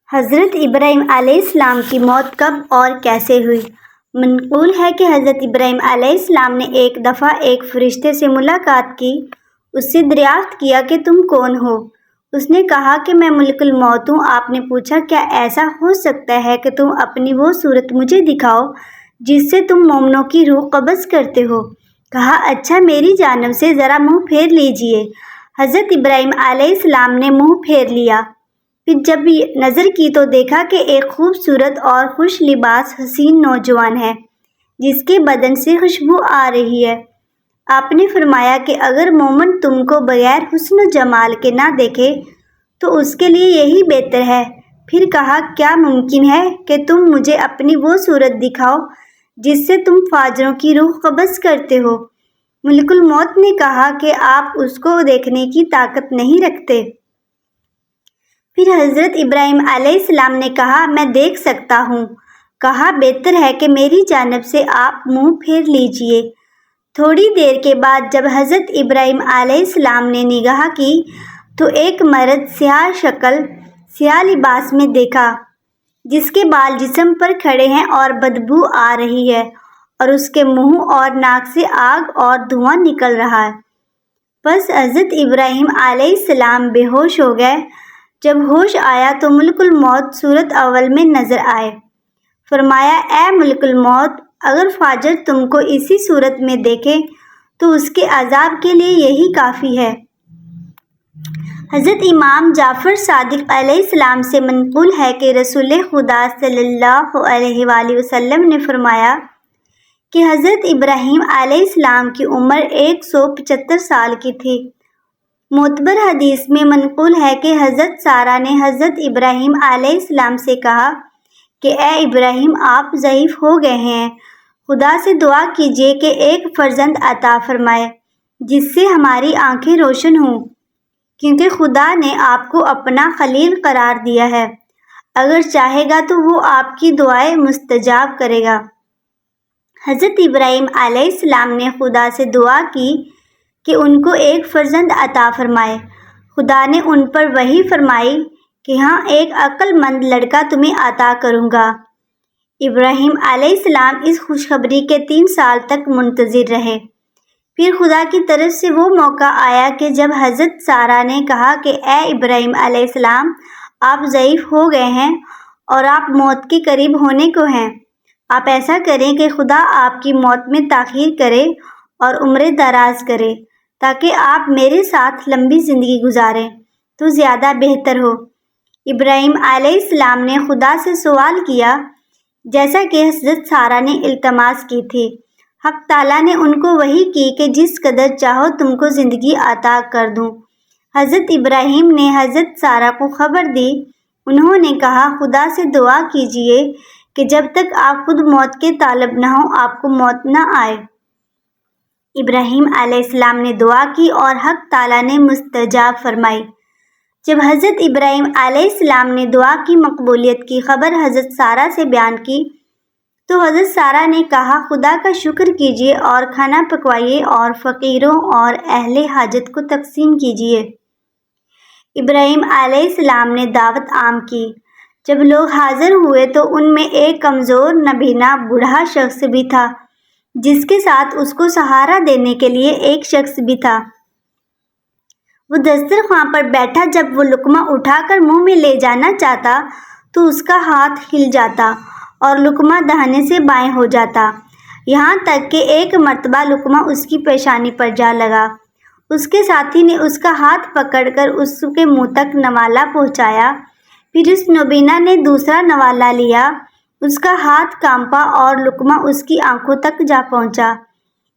حضرت ابراہیم علیہ السلام کی موت کب اور کیسے ہوئی؟ منقول ہے کہ حضرت ابراہیم علیہ السلام نے ایک دفعہ ایک فرشتے سے ملاقات کی۔ اس سے دریافت کیا کہ تم کون ہو؟ اس نے کہا کہ میں ملک الموت ہوں۔ آپ نے پوچھا کیا ایسا ہو سکتا ہے کہ تم اپنی وہ صورت مجھے دکھاؤ جس سے تم مومنوں کی روح قبض کرتے ہو؟ کہا اچھا میری جانب سے ذرا منہ پھیر لیجئے۔ حضرت ابراہیم علیہ السلام نے منہ پھیر لیا۔ پھر جب نظر کی تو دیکھا کہ ایک خوبصورت اور خوش لباس حسین نوجوان ہے جس کے بدن سے خوشبو آ رہی ہے۔ آپ نے فرمایا کہ اگر مومن تم کو بغیر حسن و جمال کے نہ دیکھے تو اس کے لیے یہی بہتر ہے۔ پھر کہا کیا ممکن ہے کہ تم مجھے اپنی وہ صورت دکھاؤ جس سے تم فاجروں کی روح قبض کرتے ہو؟ ملک الموت نے کہا کہ آپ اس کو دیکھنے کی طاقت نہیں رکھتے۔ پھر حضرت ابراہیم علیہ السلام نے کہا میں دیکھ سکتا ہوں۔ کہا بہتر ہے کہ میری جانب سے آپ منہ پھیر لیجئے۔ تھوڑی دیر کے بعد جب حضرت ابراہیم علیہ السلام نے نگاہ کی تو ایک مرد سیاہ شکل سیاہ لباس میں دیکھا جس کے بال جسم پر کھڑے ہیں اور بدبو آ رہی ہے اور اس کے منہ اور ناک سے آگ اور دھواں نکل رہا ہے۔ پس حضرت ابراہیم علیہ السلام بے ہوش ہو گئے۔ جب ہوش آیا تو ملک الموت صورت اول میں نظر آئے۔ فرمایا اے ملک الموت اگر فاجر تم کو اسی صورت میں دیکھے تو اس کے عذاب کے لیے یہی کافی ہے۔ حضرت امام جعفر صادق علیہ السلام سے منقول ہے کہ رسول خدا صلی اللہ علیہ وآلہ وسلم نے فرمایا کہ حضرت ابراہیم علیہ السلام کی عمر 175 سال کی تھی۔ معتبر حدیث میں منقول ہے کہ حضرت سارہ نے حضرت ابراہیم علیہ السلام سے کہا کہ اے ابراہیم آپ ضعیف ہو گئے ہیں، خدا سے دعا کیجیے کہ ایک فرزند عطا فرمائے جس سے ہماری آنکھیں روشن ہوں، کیونکہ خدا نے آپ کو اپنا خلیل قرار دیا ہے، اگر چاہے گا تو وہ آپ کی دعائیں مستجاب کرے گا۔ حضرت ابراہیم علیہ السلام نے خدا سے دعا کی کہ ان کو ایک فرزند عطا فرمائے۔ خدا نے ان پر وحی فرمائی کہ ہاں ایک عقل مند لڑکا تمہیں عطا کروں گا۔ ابراہیم علیہ السلام اس خوشخبری کے 3 سال تک منتظر رہے۔ پھر خدا کی طرف سے وہ موقع آیا کہ جب حضرت سارہ نے کہا کہ اے ابراہیم علیہ السلام آپ ضعیف ہو گئے ہیں اور آپ موت کے قریب ہونے کو ہیں، آپ ایسا کریں کہ خدا آپ کی موت میں تاخیر کرے اور عمر دراز کرے تاکہ آپ میرے ساتھ لمبی زندگی گزاریں تو زیادہ بہتر ہو۔ ابراہیم علیہ السلام نے خدا سے سوال کیا جیسا کہ حضرت سارہ نے التماس کی تھی۔ حق تعالیٰ نے ان کو وحی کی کہ جس قدر چاہو تم کو زندگی عطا کر دوں۔ حضرت ابراہیم نے حضرت سارہ کو خبر دی۔ انہوں نے کہا خدا سے دعا کیجئے کہ جب تک آپ خود موت کے طالب نہ ہوں آپ کو موت نہ آئے۔ ابراہیم علیہ السلام نے دعا کی اور حق تعالیٰ نے مستجاب فرمائی۔ جب حضرت ابراہیم علیہ السلام نے دعا کی مقبولیت کی خبر حضرت سارہ سے بیان کی تو حضرت سارہ نے کہا خدا کا شکر کیجئے اور کھانا پکوائیے اور فقیروں اور اہل حاجت کو تقسیم کیجئے۔ ابراہیم علیہ السلام نے دعوت عام کی۔ جب لوگ حاضر ہوئے تو ان میں ایک کمزور نابینا بوڑھا شخص بھی تھا جس کے ساتھ اس کو سہارا دینے کے لیے ایک شخص بھی تھا۔ وہ دسترخوان پر بیٹھا جب وہ لقمہ اٹھا کر منہ میں لے جانا چاہتا تو اس کا ہاتھ ہل جاتا اور لقمہ دہنے سے بائیں ہو جاتا، یہاں تک کہ ایک مرتبہ لقمہ اس کی پیشانی پر جا لگا۔ اس کے ساتھی نے اس کا ہاتھ پکڑ کر اس کے منہ تک نوالا پہنچایا۔ پھر اس نابینا نے دوسرا نوالا لیا، اس کا ہاتھ کانپا اور لقمہ اس کی آنکھوں تک جا پہنچا۔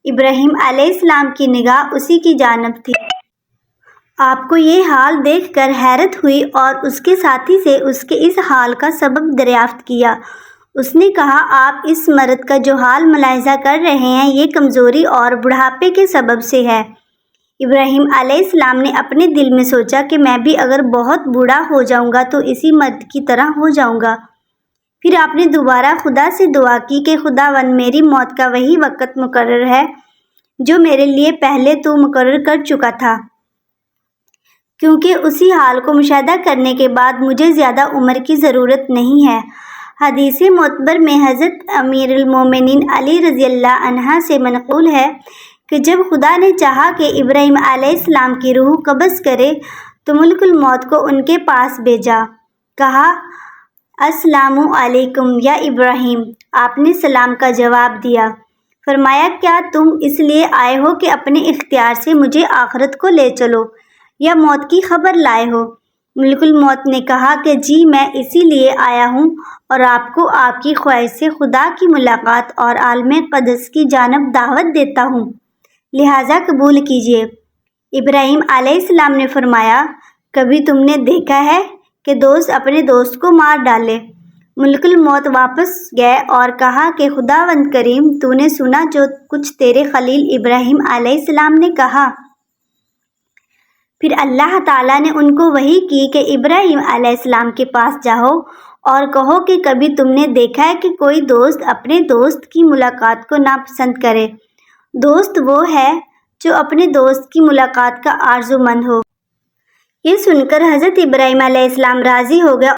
ابراہیم علیہ السلام کی نگاہ اسی کی جانب تھی۔ آپ کو یہ حال دیکھ کر حیرت ہوئی اور اس کے ساتھی سے اس کے اس حال کا سبب دریافت کیا۔ اس نے کہا آپ اس مرد کا جو حال ملاحظہ کر رہے ہیں یہ کمزوری اور بڑھاپے کے سبب سے ہے۔ ابراہیم علیہ السلام نے اپنے دل میں سوچا کہ میں بھی اگر بہت بوڑھا ہو جاؤں گا تو اسی مرد کی طرح ہو جاؤں گا۔ پھر آپ نے دوبارہ خدا سے دعا کی کہ خداوند میری موت کا وہی وقت مقرر ہے جو میرے لیے پہلے تو مقرر کر چکا تھا، کیونکہ اسی حال کو مشاہدہ کرنے کے بعد مجھے زیادہ عمر کی ضرورت نہیں ہے۔ حدیث معتبر میں حضرت امیر المومنین علی رضی اللہ عنہ سے منقول ہے کہ جب خدا نے چاہا کہ ابراہیم علیہ السلام کی روح قبض کرے تو ملک الموت کو ان کے پاس بھیجا۔ کہا، السلام علیکم یا ابراہیم۔ آپ نے سلام کا جواب دیا۔ فرمایا، کیا تم اس لیے آئے ہو کہ اپنے اختیار سے مجھے آخرت کو لے چلو یا موت کی خبر لائے ہو؟ ملک الموت نے کہا کہ جی، میں اسی لیے آیا ہوں اور آپ کو آپ کی خواہش سے خدا کی ملاقات اور عالم قدس کی جانب دعوت دیتا ہوں، لہٰذا قبول کیجیے۔ ابراہیم علیہ السلام نے فرمایا، کبھی تم نے دیکھا ہے کہ دوست اپنے دوست کو مار ڈالے؟ ملک الموت واپس گئے اور کہا کہ خداوند کریم، تو نے سنا جو کچھ تیرے خلیل ابراہیم علیہ السلام نے کہا؟ پھر اللہ تعالیٰ نے ان کو وحی کی کہ ابراہیم علیہ السلام کے پاس جاؤ اور کہو کہ کبھی تم نے دیکھا ہے کہ کوئی دوست اپنے دوست کی ملاقات کو ناپسند کرے؟ دوست وہ ہے جو اپنے دوست کی ملاقات کا آرزو مند ہو۔ یہ سن کر حضرت ابراہیم علیہ السلام راضی ہو گئے